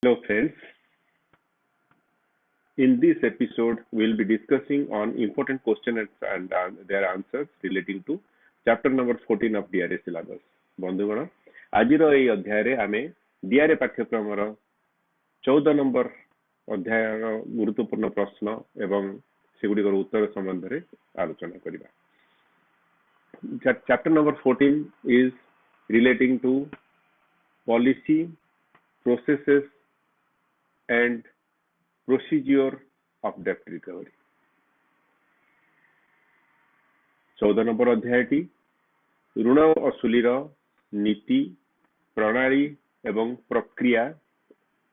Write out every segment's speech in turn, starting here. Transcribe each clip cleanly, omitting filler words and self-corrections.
Hello friends, in this episode we'll be discussing on important questions and their answers relating to chapter number 14 of DRA syllabus. बंधुगण आज এই অধ্যায়ে আমি DRA পাঠ্যক্রমର 14 নম্বର ଅଧ୍ୟାୟର ଗୁରୁତ୍ୱପୂର୍ଣ୍ଣ ପ୍ରଶ୍ନ ଏବଂ ସେଗୁଡ଼ିକର ଉତ୍ତର ସମ୍ବନ୍ଧରେ ଆଲୋଚନା କରିବା. Chapter number 14 is relating to policy, processes and procedure of debt recovery. 14 নম্বର ଅଧ୍ୟାୟଟି ଋଣ ଅସୁଲିର ନୀତି, ପ୍ରଣାଳୀ ଏବଂ ପ୍ରକ୍ରିୟା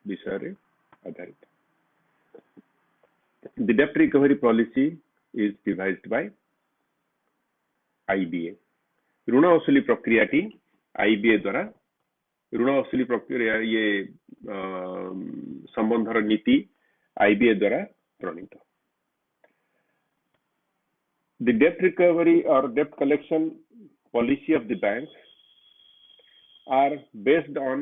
ବିଷୟରେ ଆଧାରିତ. The debt recovery policy is devised by IBA. ଋଣ ଅସୁଲି ପ୍ରକ୍ରିୟାଟି IBA ଦ୍ୱାରା ऋण असुली प्रक्रिया ये संबंधर नीति IBA द्वारा प्रणीत. The debt recovery or debt collection policy of the banks are based on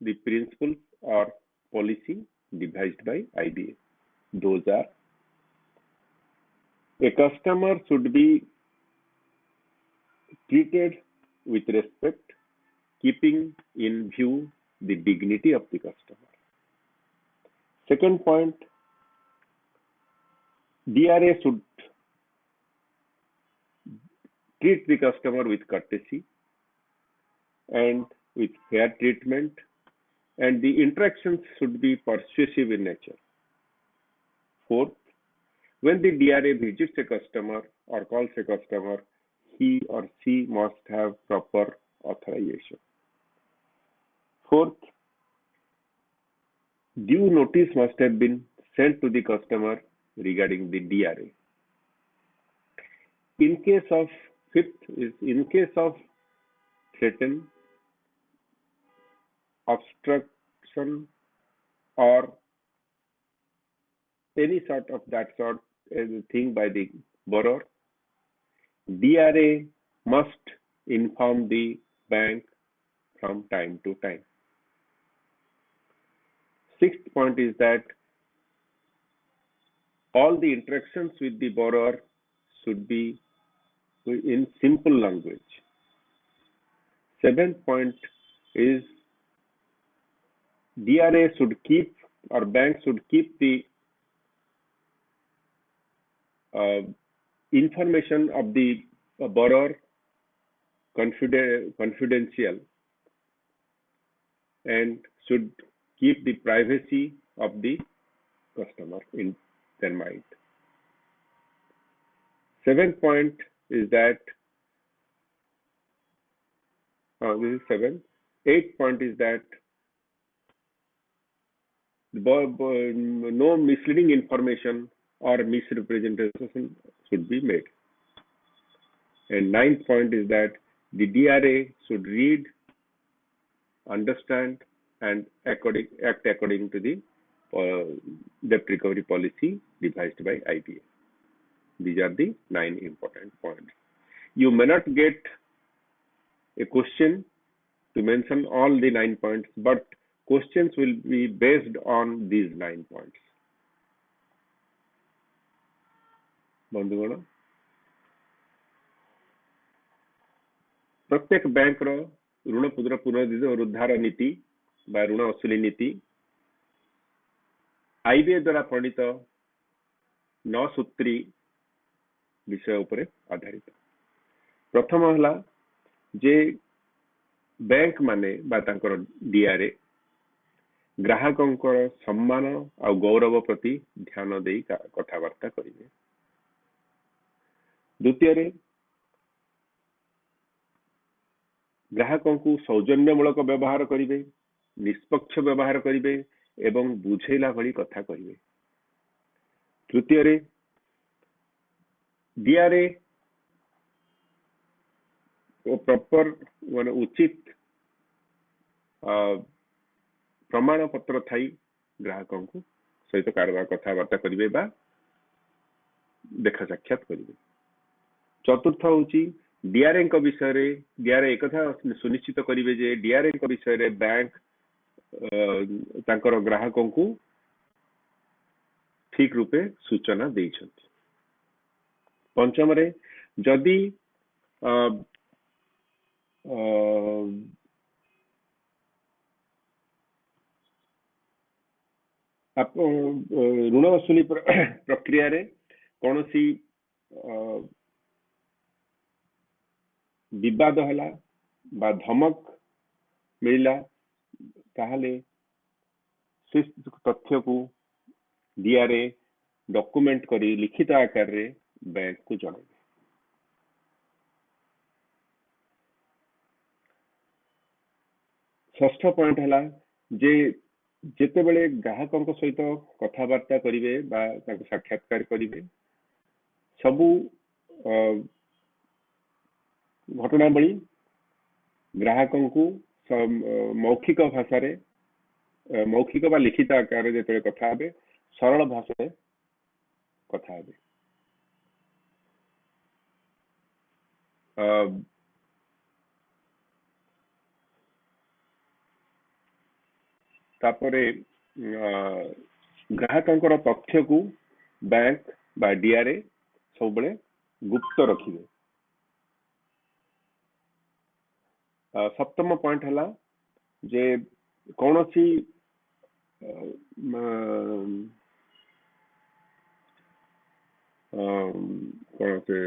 the principles or policy devised by IBA. Those are: a customer should be treated with respect, keeping in view the dignity of the customer. Second point, DRA should treat the customer with courtesy and with fair treatment, and the interactions should be persuasive in nature. Fourth, when the DRA visits a customer or calls a customer, he or she must have proper authorization. Fourth, due notice must have been sent to the customer regarding the DRA. Fifth is in case of threaten, obstruction or any sort of that sort thing by the borrower, DRA must inform the bank from time to time. Sixth point is that all the interactions with the borrower should be in simple language. Seventh point is DRA should keep, or bank should keep the information of the borrower confidential and should keep the privacy of the customer in their mind. Seventh point is that this is 7. Eighth point is that no misleading information or misrepresentation should be made. And ninth point is that the DRA should read, understand, and act according to the debt recovery policy devised by IBA. These are the 9 important points. You may not get a question to mention all the 9 points, but questions will be based on these 9 points. बंधुगण, प्रत्येक bank रो ऋण पुनरुद्धार नीति बा ऋण असुली नीति IBA द्वारा प्रणीत 9 सूत्री विषय उपरे आधारित. प्रथम हला जे बैंक माने बा तांकर DRA ग्राहकंकर सम्मान और गौरव प्रति ध्यान देई कथावार्ता करिवे. द्वितीय, ग्राहकों को सौजन्यमूलक व्यवहार करिवे, निष्पक्ष व्यवहार करिवे एवं बुझेला भली कथा करिवे. तृतीय, DRA प्रॉपर माने उचित प्रमाण पत्र थाई ग्राहकों को सहित कारबार कथावार्ता करिवे बा देखा साक्षात करिवे. चतुर्थ होची DRA विषय रे DRA एक सुनिश्चित करिवे जे DRA विषय रे बैंक तांकर ग्राहकों को ठीक रूपे सूचना देइछन्ति। पंचम रे जदि आप ऋण वसूली प्रक्रिया रे कौन सी विवाद हला बा धमक मिला ताहले से तथ्य को डीआरए डॉक्यूमेंट करी लिखित आकार रे बैंक को जणाइबे। षष्ठ पॉइंट हला जे जेते बेले ग्राहकों सहित कथबार्ता करिवे बा ताको साक्षात्कार करिवे सबु घटनावली ग्राहकों को मौखिक भाषा रे मौखिक बा लिखित आकार रे जेते कथा हेबे सरल भाषा रे कथा हेबे। तापरे ग्राहकों तथ्य को बैंक बा डीआरए सब बेले गुप्त रखिबे। सप्तम पॉइंट हला जे कौन सी कौन से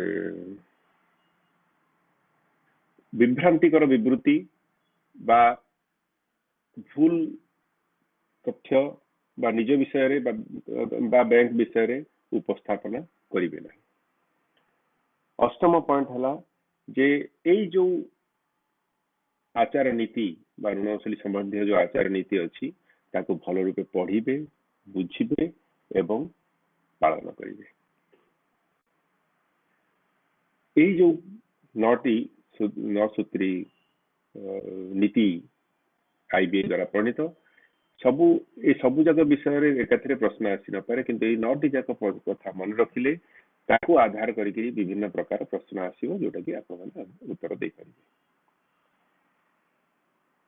विभ्रांतिकर विवृत्ति बा भूल तथ्य बा निज विषय रे बा बैंक विषय रे उपस्थापना करिवे ना। अष्टम पॉइंट हला जे एई जो आचार नीति बा ऋण वसूली संबंधी जो आचार नीति अच्छी ताको भल रूपे पढ़िबे बुझिबे एवं पालन करिवे। एई जो 9 सूत्री नीति आईबीए द्वारा प्रणीत सबु जग विषय रे एकाथरे प्रश्न आसी न पारे किंतु एई 9 जाक कथा मन रखिले ताको आधार करिकरी विभिन्न प्रकार प्रश्न आसीबो जोटा कि आप माने उत्तर दे पारिबे।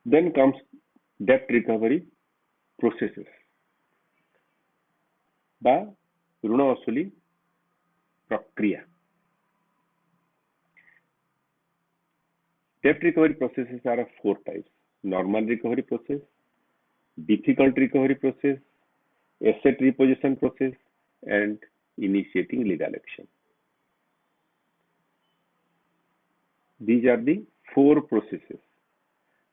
Then comes debt recovery processes बा ऋण वसूली प्रक्रिया। Debt recovery processes are of 4 types: normal recovery process, difficult recovery process, asset repossession process, and initiating legal action. These are the 4 processes.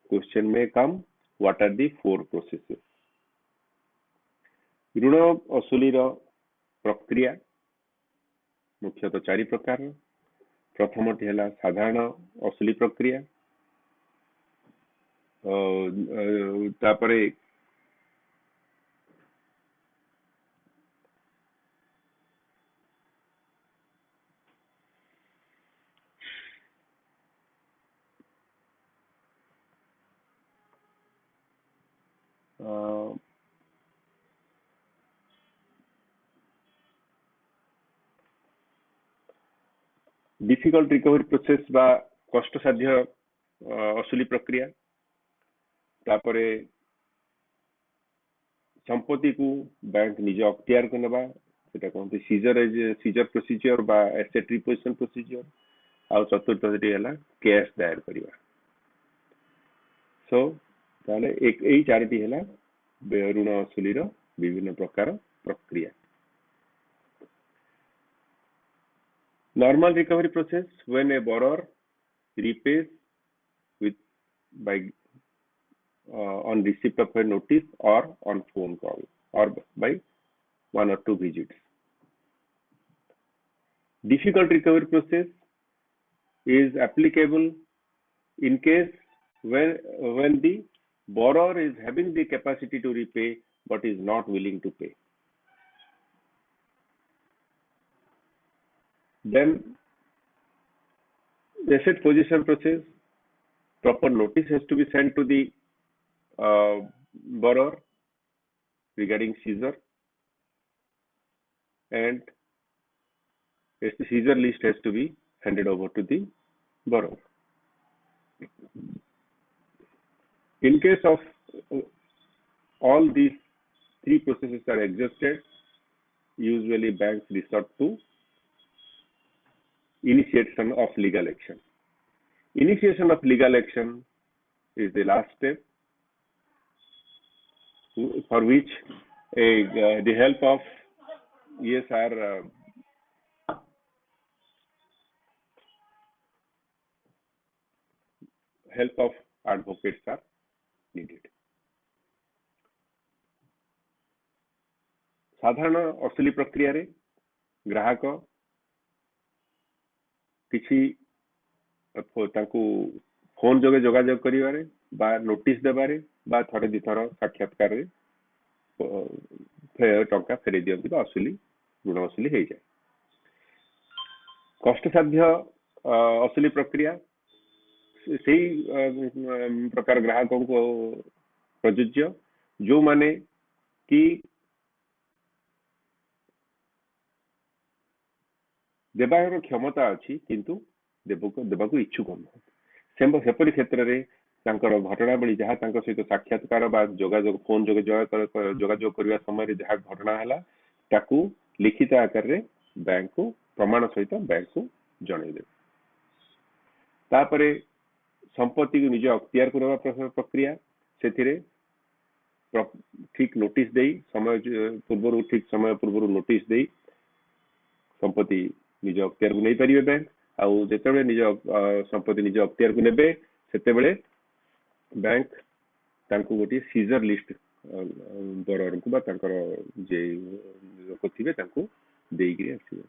Question may come, what are the 4 processes? ऋण वसूली प्रक्रिया मुख्यतः 4 प्रकार। प्रथम है साधारण वसूली प्रक्रिया, तापरे डिफिकल्ट रिकवरी प्रोसेस बा कष्ट साध्य वसूली प्रक्रिया। तापरे संपत्ति को बैंक निज अख्तियार को नबा सेटा कहते सीजर प्रोसीजर बा एसेट रिपोजिशन प्रोसीजर। आ चतुर्थ है केस दायर करवा। सो ताले एक एई चारटी है ऋण वसूली विभिन्न प्रकार प्रक्रिया। Normal recovery process when a borrower repays with by on receipt of a notice or on phone call or by 1 or 2 visits. Difficult recovery process is applicable in case when the borrower is having the capacity to repay but is not willing to pay. Then asset possession process, proper notice has to be sent to the borrower regarding seizure, and a seizure list has to be handed over to the borrower. In case of all these three processes are exhausted, usually banks resort to initiation of legal action. Initiation of legal action is the last step, for which the help of ESR help of advocates are needed. साधारण असली प्रक्रिया रे ग्राहक किसी phone जोगे जोगाजोग करिवारे बा notice देबारे बा थरे दि थर साक्षात्कार रे टंका फेरे दियंती बा असली ऋण असली हो जाए। कष्टसाध्य असली प्रक्रिया से प्रकार ग्राहकों को प्रযোज्य जो माने कि देवार क्षमता अच्छी किंतु देवा को इच्छुक सेपरी क्षेत्र में घटनावली जहाँ सहित साक्षात्कार जोगाजोग फोन जोगे जोगाजोग करने समय जहाँ घटना है ताकू लिखित आकार में बैंक को प्रमाण सहित बैंक को जनईदे। तापरे संपत्ति को निज अख्तियार करवा प्रक्रिया से ठीक नोटिस दे समय पूर्व ठीक समय पूर्व नोटिस दे संपत्ति निज अख्तियार को नहीं पारे बैंक आउ जिते निज संपत्ति निज अख्तियार को नेबे सेतेबेले बैंक तांको गोटे सीजर लिस्ट बरर को जे लोक थे देगी आसवे।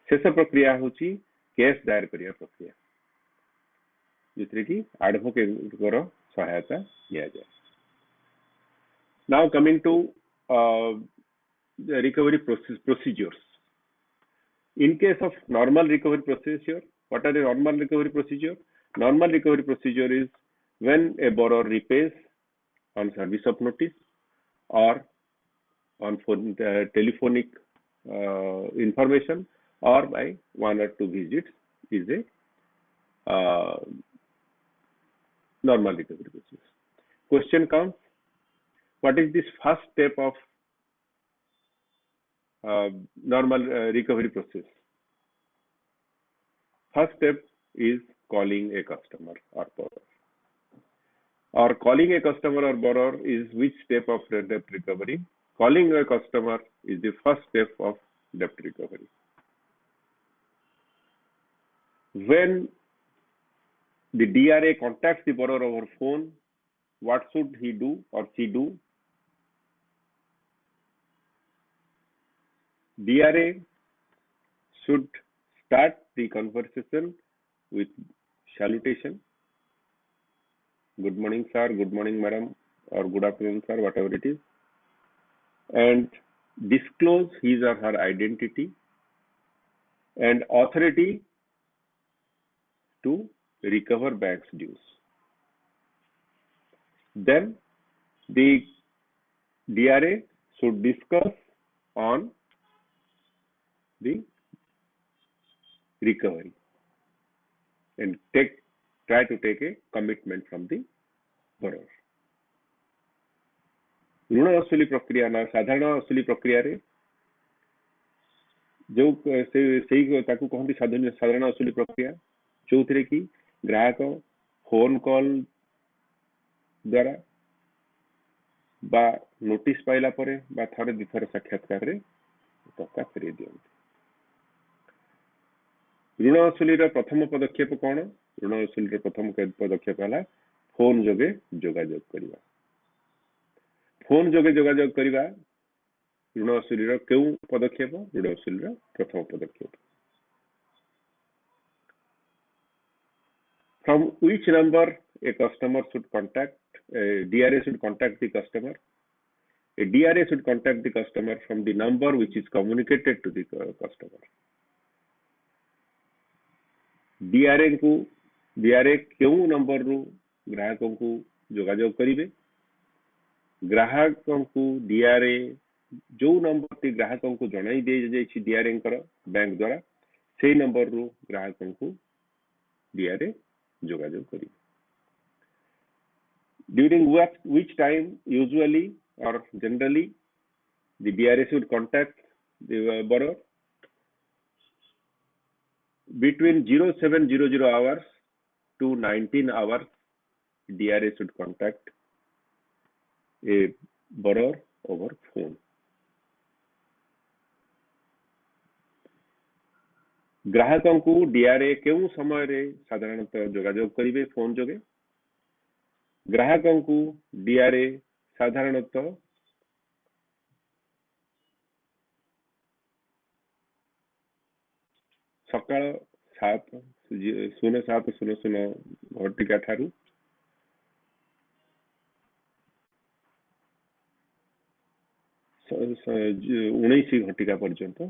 शेष प्रक्रिया हूँ केस दायर करिया प्रक्रिया जिथे कि एडवोकेट सहायता दिया जाए। Now coming to recovery procedures. In case of normal recovery procedure, what are the normal recovery procedure? Normal recovery procedure is when a borrower repays on service of notice or on phone, telephonic information or by 1 or 2 visits is a normal recovery procedure. Question comes, what is this first step of normal recovery process? First step is calling a customer or borrower. Or calling a customer or borrower is which step of debt recovery? Calling a customer is the first step of debt recovery. When the DRA contacts the borrower over phone, what should he do or she do? DRA should start the conversation with salutation. Good morning, sir. Good morning, madam. Or good afternoon, sir. Whatever it is. And disclose his or her identity and authority to recover bank's dues. Then the DRA should discuss on the recovery and try to take a commitment from the borrower. ऋण असुली प्रक्रिया ना साधारण असुली प्रक्रिया रे जो कहते साधारण असुली प्रक्रिया जो थे कि ग्राहक फोन कॉल द्वारा बा नोटिस पाइला परे बा थरे दिथर साक्षात्कार रे टका फेरे दियंती। ऋण असुली प्रथम पदक्षेप कौन? ऋण असुली प्रथम पदक्षेप है फोन जोगे जोगाजोग करवा। फोन जोगे जोगाजोग करवा ऋण असुली क्यों पदक्षेप? ऋण असुली प्रथम पदक्षेप। From which number a customer should contact? A DRA should contact the customer. A DRA should contact the customer from the number which is communicated to the customer. DRA क्यों नंबर रु ग्राहकों को जोगाजोग करिवे? ग्राहकों को DRA जो number T ग्राहकों को जणाई दे जाइछि DRA बैंक द्वारा से नंबर रु ग्राहकों को DRA जोगाजोग करिवे। During which time usually or generally the DRA should contact the borrower between 0700 hours to 19 hours. DRA should contact a borrower over phone. ग्राहकों को डीआरए केउ समय रे साधारणतः जोगाजोग करिवे फोन जोगे ग्राहकों को डीआरए साधारणतः सकाळ 07:00 घटिका ठारू 19 घटिका पर्यंत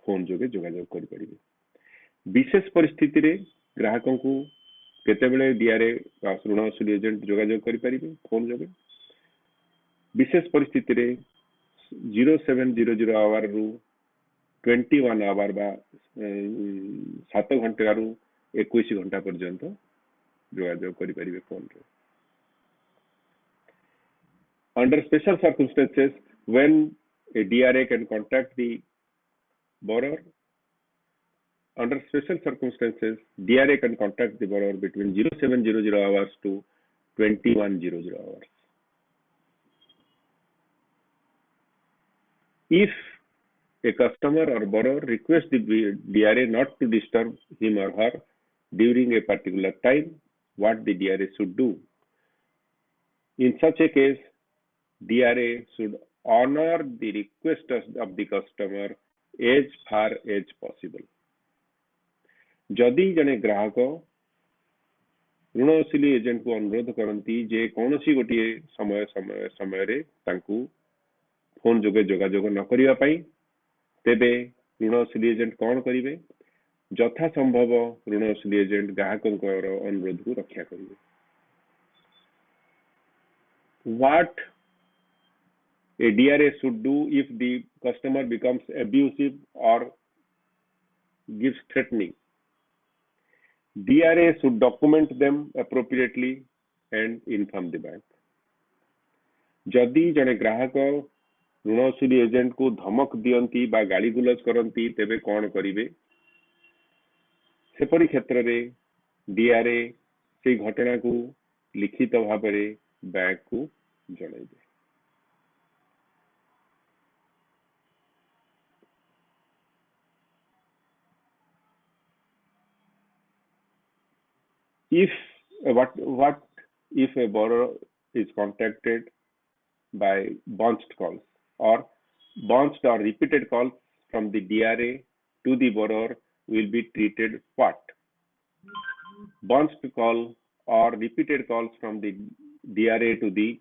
फोन जोगे जोगाजोग करि परिबे विशेष परिस्थिति रे ग्राहकों को केतेबेले डीआरए ऋण वसूली एजेंट जोगाजोग करि परिबे फोन जोगे विशेष परिस्थिति रे 0700 आवर रु 21 आवर बा 7 घंटा रु 21 घंटा पर्यंत जोगाजोग करि परिबे फोन रे under special circumstances when a DRA can contact the borrower under special circumstances DRA can contact the borrower between 0700 hours to 2100 hours if a customer or borrower requests the DRA not to disturb him or her during a particular time what the DRA should do in such a case DRA should honor the request of the customer as far as possible. जदि जने ग्राहक ऋण वसूली agent को अनुरोध करती जे कौनसी गोटे समय रे तांकु फोन जोगे जोगाजोग न करिवा पई तेबे ऋण वसूली एजेंट कौन करिवे यथा संभव ऋण वसूली एजेंट ग्राहकंकर अनुरोध को रक्षा करिवे what a DRA should do if the customer becomes abusive or gives threatening. DRA should document them appropriately and inform the bank. जदि जने ग्राहक ऋण वसूली एजेंट को धमक दियंती बा गाली गुलज करंती तेबे कौन करिवे सेपरि क्षेत्र रे DRA से घटना को लिखित भाव रे बैंक को जणाइबे if what if a borrower is contacted by bounced calls or bounced or repeated calls from the DRA to the borrower will be treated what bounced call or repeated calls from the DRA to the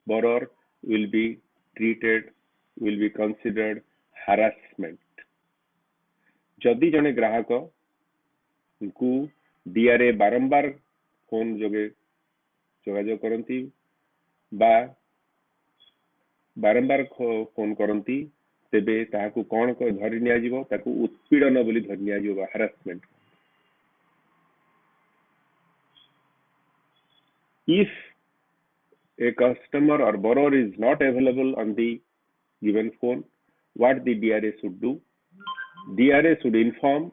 borrower will be considered harassment जदि जने ग्राहक को DRA बारंबार phone जोगे जोगाजोग करती बा बारंबार phone करती तेबे ताहाकु कौन धरि निया जिवो ताकु उत्पीड़न बोली धरि निया जिवो harassment if a customer or borrower is not available on the given phone what the DRA should do DRA should inform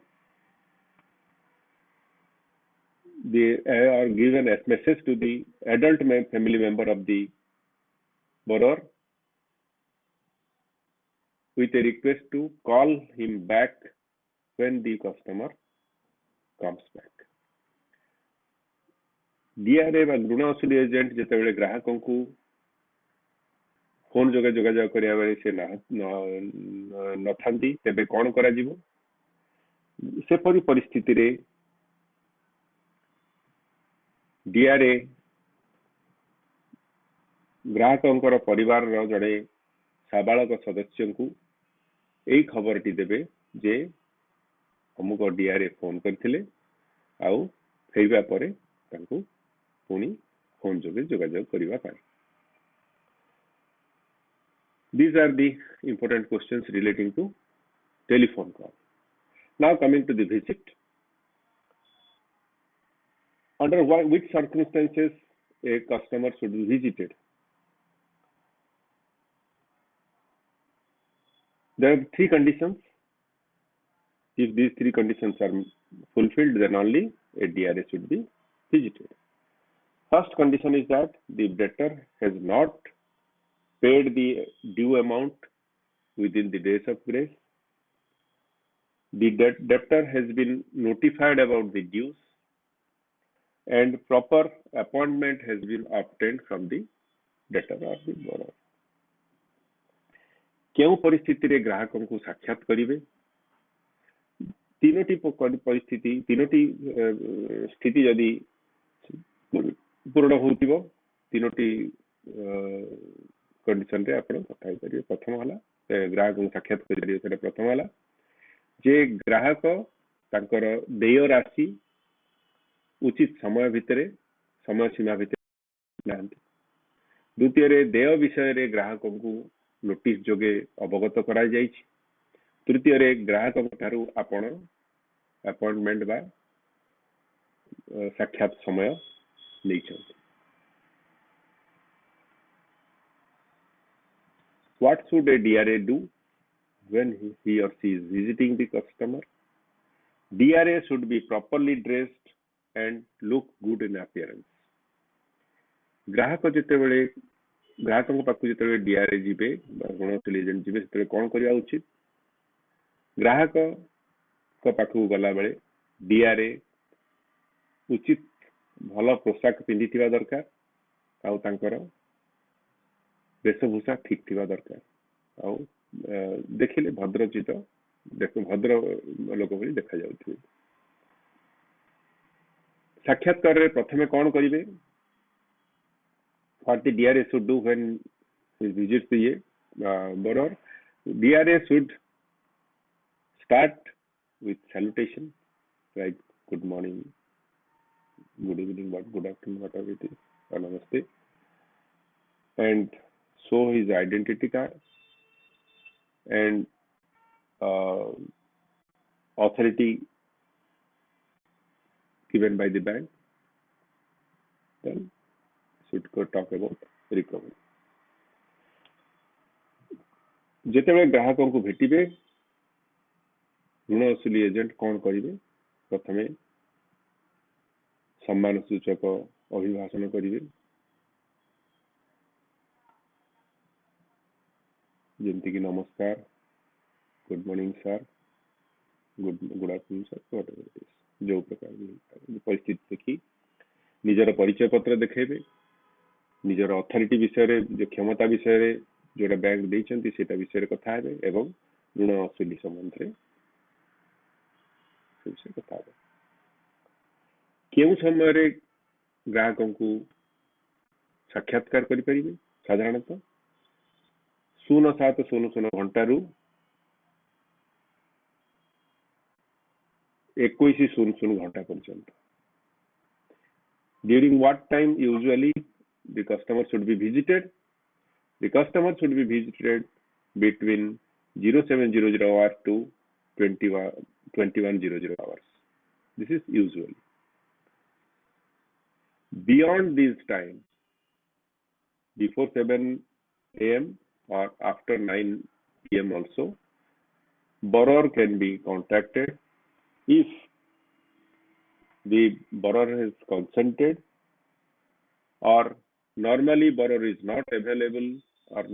or given a message to the adult family member of the borrower with a request to call him back when the customer comes back. DRA बा ऋण वसूली agent जेतेबेले ग्राहकों को phone जोगे जोगाजोग करिया बेले से न थांती तेबे कौन करा जिवो सेपरि परिस्थिति रे DRA ग्राहकंकर परिवार रो जड़े साबालक सदस्य को यही खबरटी देबे जे अमुक DRA फोन करथिले आउ फेरबा परे तांको पुनी फोन जोगे जोगाजोग करिवा पाए These are the important questions relating to telephone call. Now coming to the visit. Under which circumstances a customer should be visited? There are three conditions. If these three conditions are fulfilled, then only a DRA should be visited. First condition is that the debtor has not paid the due amount within the days of grace. The debtor has been notified about the dues, and proper appointment has been obtained from the debtor or the borrower. केउ परिस्थिति रे ग्राहक को साक्षात करिवे? तीनोटी परिस्थिति, तीनोटी स्थिति यदि पूर्ण होतिबो, तीनोटी कंडीशन रे आपण कथा होई परिबे। प्रथम हला ग्राहक को साक्षात करिवे, सेटा प्रथम हला जे ग्राहक तांकर देय राशि उचित समय भितरे, समय सीमा भितरे नांती। द्वितीय रे देय विषय रे ग्राहक को नोटिस जोगे अवगत कराई जाइछि। तृतीय रे ग्राहक ठारू आपण अपॉइंटमेंट बा साक्षात समय लेछन्ति। What should a DRA do when he or she is visiting the customer? DRA should be properly dressed and look good in appearance. ग्राहक जेतेबेले ग्राहक पाखु जेतेबेले DRA जिबे गुणशील एजेंट जिबे सेतेबेले कोन करिया उचित? ग्राहक को पाखु गला बेले DRA उचित भल पोशाक पिंधिथिबा दरकार, आउ तांकर वेशभूषा ठीक थिबा दरकार, आउ देखिले भद्रचित देखो भद्र लोक भली देखा जाउथि। साक्षात्कार रे प्रथमे कोन करिवे? What the DRA should do when he visits the borrower? DRA should start with salutation, like good morning, good evening, good afternoon, whatever it is, or namaste, and show his identity card and authority given by the bank. Then should go talk about recovery. जेतेबेले ग्राहक को भेटिबे ऋण agent कौन करिवे? प्रथमे सम्मान सूचक अभिभाषण करिवे, जेमती कि नमस्कार, good morning sir, good afternoon sir, whatever it is, जो प्रकार परिस्थिति देखी निजर परिचय पत्र देखेबे, निजर अथॉरिटी विषय रे, जो क्षमता विषय रे जोटा बैंक देइछन्ती सेटा विषय रे कथा हेबे एवं ऋण असुली संबंध रे से कथा हेबे। केउ समय रे ग्राहक को साक्षात्कार करि परिबे? साधारणतः 07:00 घंटा रु 21:00 घंटा पर्यंत। During what time usually the customer should be visited? The customer should be visited between 07:00 hour to 21:00 hours. This is usually. Beyond this time, before 7 a.m. or after 9 p.m. also, borrower can be contacted if the borrower has consented, or normally borrower is not available or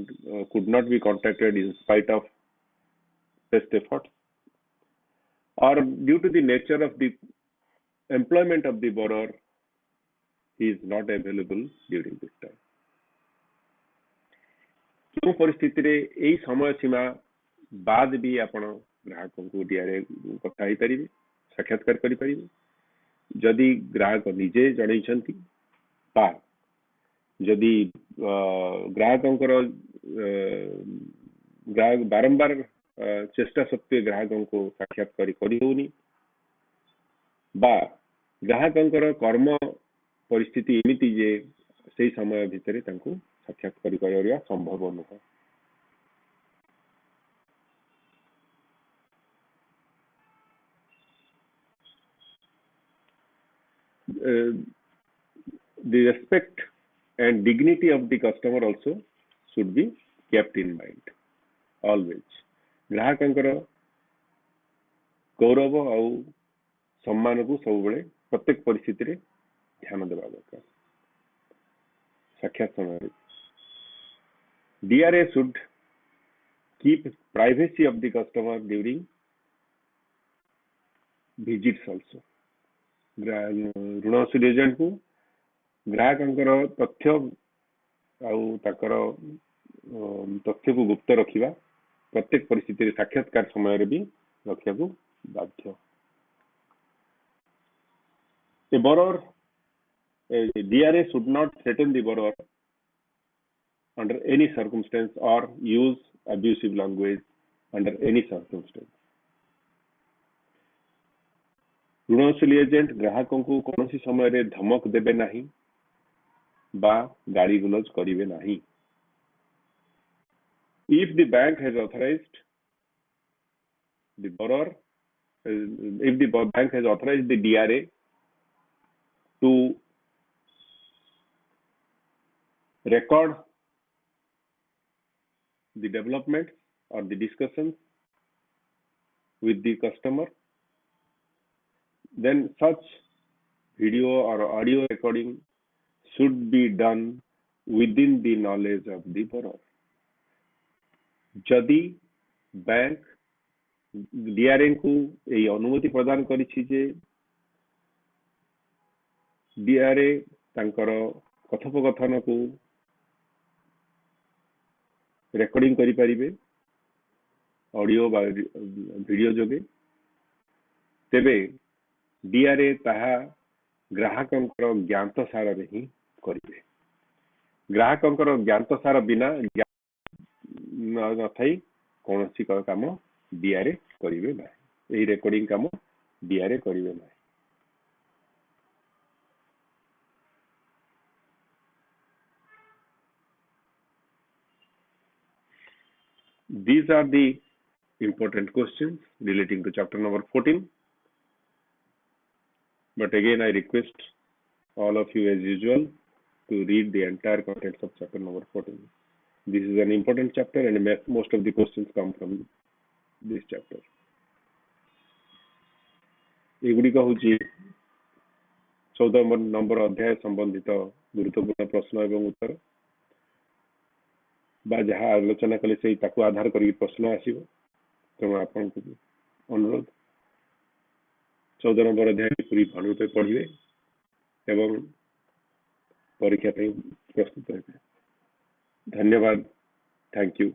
could not be contacted in spite of best efforts, or due to the nature of the employment of the borrower, he is not available during this time. जो परिस्थिति रे एई समय सीमा बाद भी आपण ग्राहक को DRA कथा ही परिबे, साक्षात्कार करि परिबे। जदि ग्राहक निजे जणैछन्ती बा जदि ग्राहकंकर ग्राहक बारंबार चेष्टा सत्वे ग्राहक को साक्षात्कार करि होनी, बा ग्राहकंकर कर्म परिस्थिति एमिति जे सेही समय भितरे तांको साक्षात्कार करिया संभव नुह। The respect and dignity of the customer also should be kept in mind always. ग्राहकंकर गौरव आउ सम्मान को सब बेले प्रत्येक परिस्थिति रे ध्यान देवा दरकार। साक्षात समय DRA should keep privacy of the customer during visits also। ऋण वसूल एजेंट को ग्राहकंकर तथ्य आउ ताकर तथ्य को गुप्त रखिबा प्रत्येक परिस्थिति रे साक्षात्कार समय रे भी रखिया को बाध्य। A borrower, DRA should not threaten the borrower under any circumstance or use abusive language under any circumstance। ऋण वसूल एजेंट ग्राहकों को कौन सी समय रे धमक देबे नहीं बा गाली गुलज करिवे नहीं। If the bank has authorized the borrower, if the bank has authorized the DRA to record the developments or the discussions with the customer, then such video or audio recording should be done within the knowledge of the borrower। जदि bank DRA को यही अनुमति प्रदान करिछि जे DRA तांकर कथोपकथन को recording करि परिबे audio बा वीडियो जोगे, तेबे DRA ताहा ग्राहकंकर ज्ञातसार रे ही करिवे। ग्राहकंकर ज्ञातसार बिना न थाई कौन सी काम DRA करिवे ना। यही रेकॉर्डिंग काम DRA करिवे ना। These are the important questions relating to chapter number 14. But again, I request all of you as usual to read the entire contents of chapter number 14. This is an important chapter and most of the questions come from this chapter. एगुड़िक हूँ 14 number अध्याय संबंधित गुरुत्वपूर्ण प्रश्न एवं उत्तर बा जहाँ आलोचना कले से ताकू आधार करी प्रश्न आसीबो। तेणु आपन को अनुरोध 14 नंबर अध्याय पूरी भानुते पढ़िए एवं परीक्षा प्रस्तुत हेबे। धन्यवाद। Thank you.